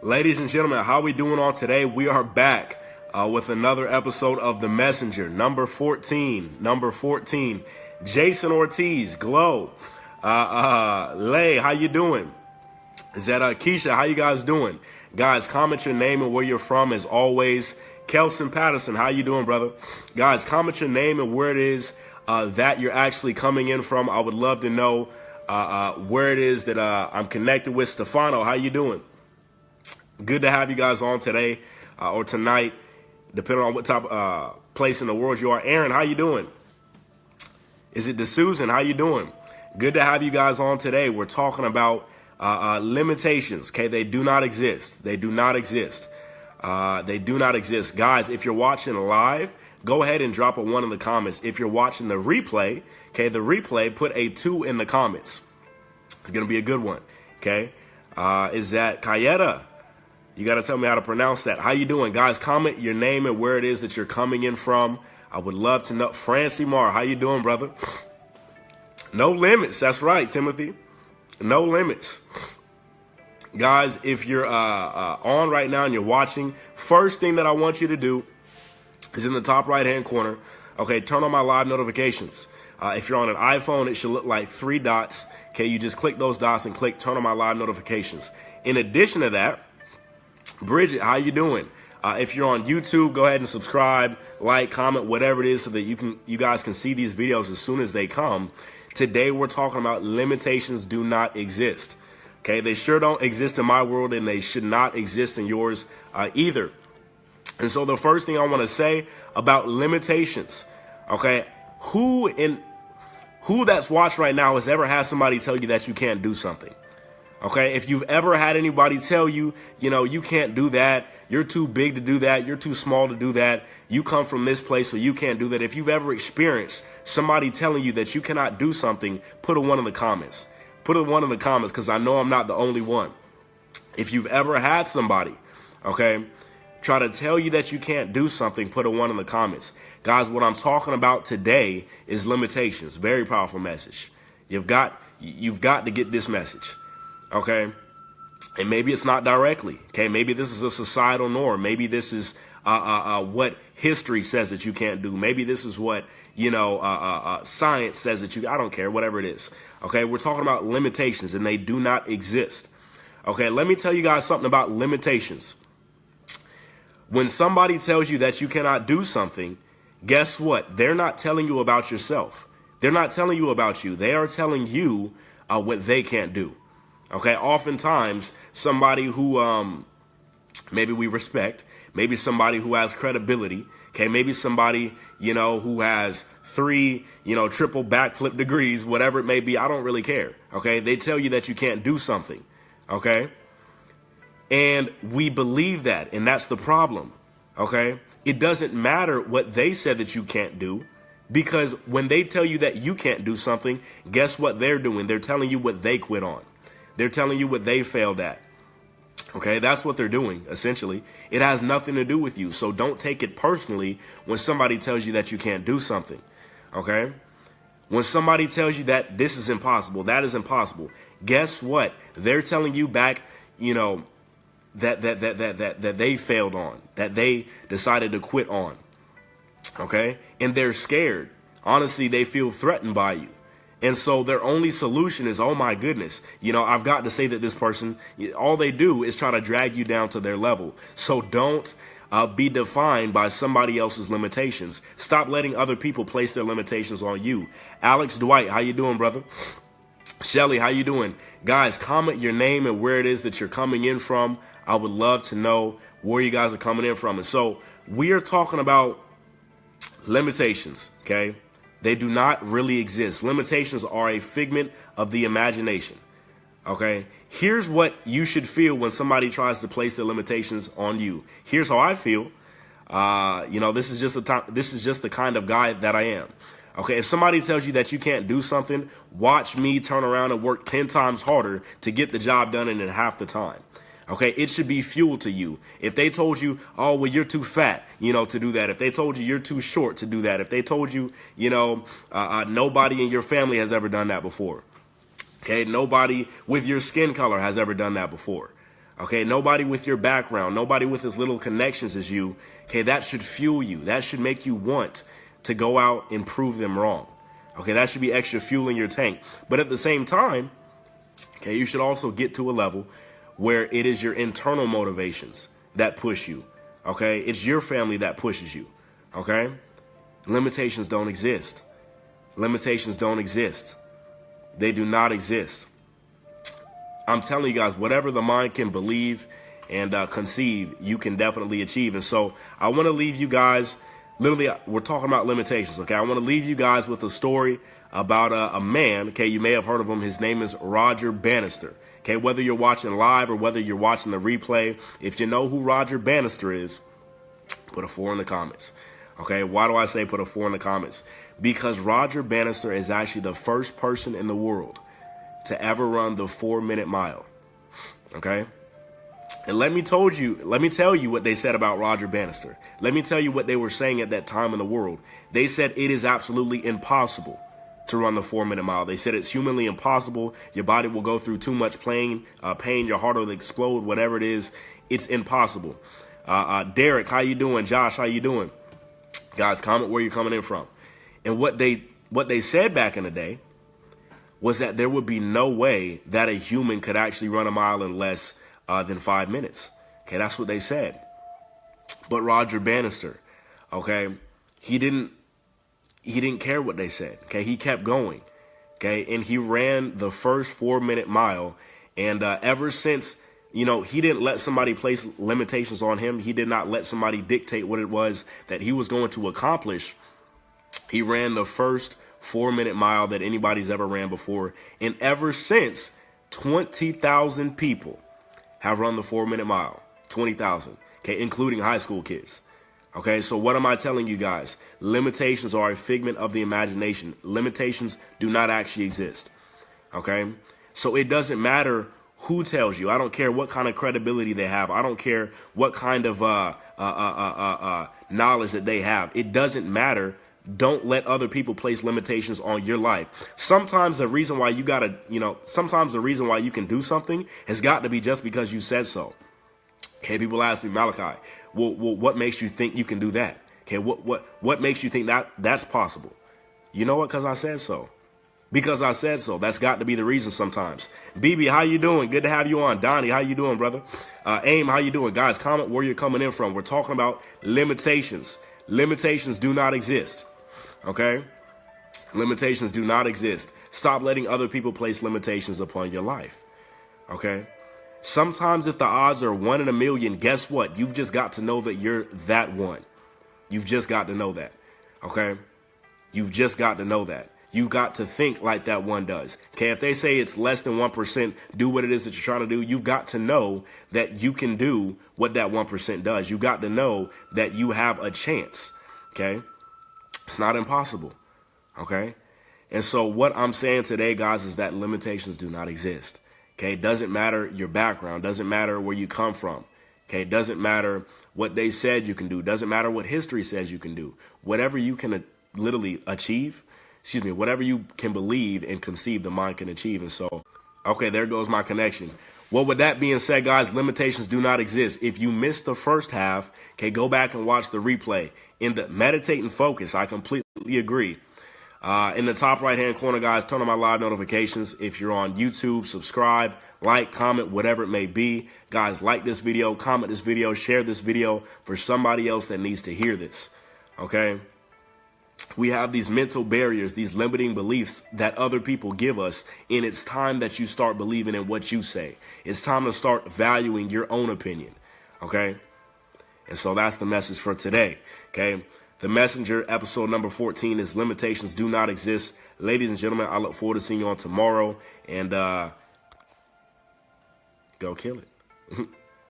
Ladies and gentlemen, how we doing on today? We are back with another episode of The Messenger, number 14. Jason Ortiz, Glow, Lay, how you doing? Is that Keisha, how you guys doing? Guys, comment your name and where you're from as always. Kelson Patterson, how you doing, brother? Guys, comment your name and where it is that you're actually coming in from. I would love to know where it is that I'm connected with. Stefano, how you doing? Good to have you guys on today or tonight, depending on what type place in the world you are. Aaron, how you doing? Is it DeSusan? How you doing? Good to have you guys on today. We're talking about limitations. Okay, they do not exist. They do not exist. They do not exist. Guys, if you're watching live, go ahead and drop a 1 in the comments. If you're watching the replay, put a 2 in the comments. It's going to be a good one. Okay, is that Kayeta? You got to tell me how to pronounce that. How you doing? Guys, comment your name and where it is that you're coming in from. I would love to know. Francie Mar, how you doing, brother? No limits. That's right, Timothy. No limits. Guys, if you're on right now and you're watching, first thing that I want you to do is in the top right-hand corner, okay, turn on my live notifications. If you're on an iPhone, it should look like 3 dots. Okay, you just click those dots and click turn on my live notifications. In addition to that, Bridget, how you doing? If you're on YouTube, go ahead and subscribe, like, comment, whatever it is so that you guys can see these videos as soon as they come. Today, we're talking about limitations do not exist. Okay, they sure don't exist in my world, and they should not exist in yours either. And so the first thing I want to say about limitations, okay, who that's watched right now has ever had somebody tell you that you can't do something? Okay, if you've ever had anybody tell you, you can't do that, you're too big to do that, you're too small to do that, you come from this place so you can't do that. If you've ever experienced somebody telling you that you cannot do something, put a 1 in the comments. Put a 1 in the comments because I know I'm not the only one. If you've ever had somebody, okay, try to tell you that you can't do something, put a 1 in the comments. Guys, what I'm talking about today is limitations. Very powerful message. You've got to get this message. Okay, and maybe it's not directly. Okay, maybe this is a societal norm. Maybe this is what history says that you can't do. Maybe this is what science says that I don't care, whatever it is. Okay, we're talking about limitations, and they do not exist. Okay, let me tell you guys something about limitations. When somebody tells you that you cannot do something, guess what? They're not telling you about yourself. They're not telling you about you. They are telling you what they can't do. Okay, oftentimes somebody who maybe we respect, maybe somebody who has credibility, okay, maybe somebody, who has 3, triple backflip degrees, whatever it may be, I don't really care, okay? They tell you that you can't do something, okay? And we believe that, and that's the problem, okay? It doesn't matter what they said that you can't do, because when they tell you that you can't do something, guess what they're doing? They're telling you what they quit on. They're telling you what they failed at. Okay, that's what they're doing, essentially. It has nothing to do with you. So don't take it personally when somebody tells you that you can't do something. Okay? When somebody tells you that this is impossible, that is impossible, guess what? They're telling you back, that they failed on, that they decided to quit on. Okay? And they're scared. Honestly, they feel threatened by you. And so their only solution is, oh my goodness, I've got to say that this person, all they do is try to drag you down to their level. So don't be defined by somebody else's limitations. Stop letting other people place their limitations on you. Alex Dwight, how you doing, brother? Shelly, how you doing? Guys, comment your name and where it is that you're coming in from. I would love to know where you guys are coming in from. And so we are talking about limitations, okay? They do not really exist. Limitations are a figment of the imagination. Okay? Here's what you should feel when somebody tries to place their limitations on you. Here's how I feel. This is just the kind of guy that I am. Okay, if somebody tells you that you can't do something, watch me turn around and work 10 times harder to get the job done in half the time. Okay, it should be fuel to you. If they told you, oh, well, you're too fat, to do that. If they told you you're too short to do that. If they told you, nobody in your family has ever done that before. Okay, nobody with your skin color has ever done that before. Okay, nobody with your background, nobody with as little connections as you. Okay, that should fuel you. That should make you want to go out and prove them wrong. Okay, that should be extra fuel in your tank. But at the same time, okay, you should also get to a level where it is your internal motivations that push you. Okay, it's your family that pushes you. Okay, limitations don't exist. Limitations don't exist. They do not exist. I'm telling you guys, whatever the mind can believe and conceive, you can definitely achieve. And so I want to leave you guys, literally, we're talking about limitations, okay? I want to leave you guys with a story about a man, okay? You may have heard of him. His name is Roger Bannister, okay? Whether you're watching live or whether you're watching the replay, if you know who Roger Bannister is, put a 4 in the comments, okay? Why do I say put a 4 in the comments? Because Roger Bannister is actually the first person in the world to ever run the 4-minute mile. Okay? And let me tell you what they said about Roger Bannister. Let me tell you what they were saying at that time in the world. They said it is absolutely impossible to run the 4-minute mile. They said it's humanly impossible. Your body will go through too much pain, your heart will explode, whatever it is. It's impossible. Derek, how you doing? Josh, how you doing? Guys, comment where you're coming in from. And what they said back in the day was that there would be no way that a human could actually run a mile in less than 5 minutes. Okay, that's what they said. But Roger Bannister, okay, he didn't care what they said. Okay, he kept going. Okay, and he ran the first 4-minute mile. And ever since, he didn't let somebody place limitations on him. He did not let somebody dictate what it was that he was going to accomplish. He ran the first 4-minute mile that anybody's ever ran before. And ever since, 20,000 people have run the 4-minute mile. 20,000, okay, including high school kids. Okay, so what am I telling you guys? Limitations are a figment of the imagination. Limitations do not actually exist. Okay, so it doesn't matter who tells you. I don't care what kind of credibility they have. I don't care what kind of knowledge that they have. It doesn't matter. Don't let other people place limitations on your life. Sometimes the reason why you sometimes the reason why you can do something has got to be just because you said so. Okay, people ask me, Malachi, well, what makes you think you can do that? Okay, what makes you think that that's possible? You know what? Because I said so. Because I said so. That's got to be the reason sometimes. BB, how you doing? Good to have you on. Donnie, how you doing, brother? Aim, how you doing? Guys, comment where you're coming in from. We're talking about limitations. Limitations do not exist. Okay? Limitations do not exist. Stop letting other people place limitations upon your life. Okay? Sometimes if the odds are 1 in a million, guess what? You've just got to know that you're that one. You've just got to know that. Okay? You've just got to know that. You've got to think like that one does. Okay? If they say it's less than 1%, do what it is that you're trying to do. You've got to know that you can do what that 1% does. You've got to know that you have a chance. Okay? It's not impossible. Okay? And so what I'm saying today, guys, is that limitations do not exist. Okay? It doesn't matter your background. Doesn't matter where you come from. Okay? It doesn't matter what they said you can do. Doesn't matter what history says you can do. Whatever you can literally achieve, whatever you can believe and conceive, the mind can achieve. And so, okay, there goes my connection. Well, with that being said, guys, limitations do not exist. If you missed the first half, okay, go back and watch the replay. In the meditate and focus, I completely agree. In the top right-hand corner, guys, turn on my live notifications. If you're on YouTube, subscribe, like, comment, whatever it may be. Guys, like this video, comment this video, share this video for somebody else that needs to hear this, okay? We have these mental barriers, these limiting beliefs that other people give us, and it's time that you start believing in what you say. It's time to start valuing your own opinion, okay? And so that's the message for today, okay? The Messenger, episode number 14, is limitations do not exist. Ladies and gentlemen, I look forward to seeing you on tomorrow, and go kill it.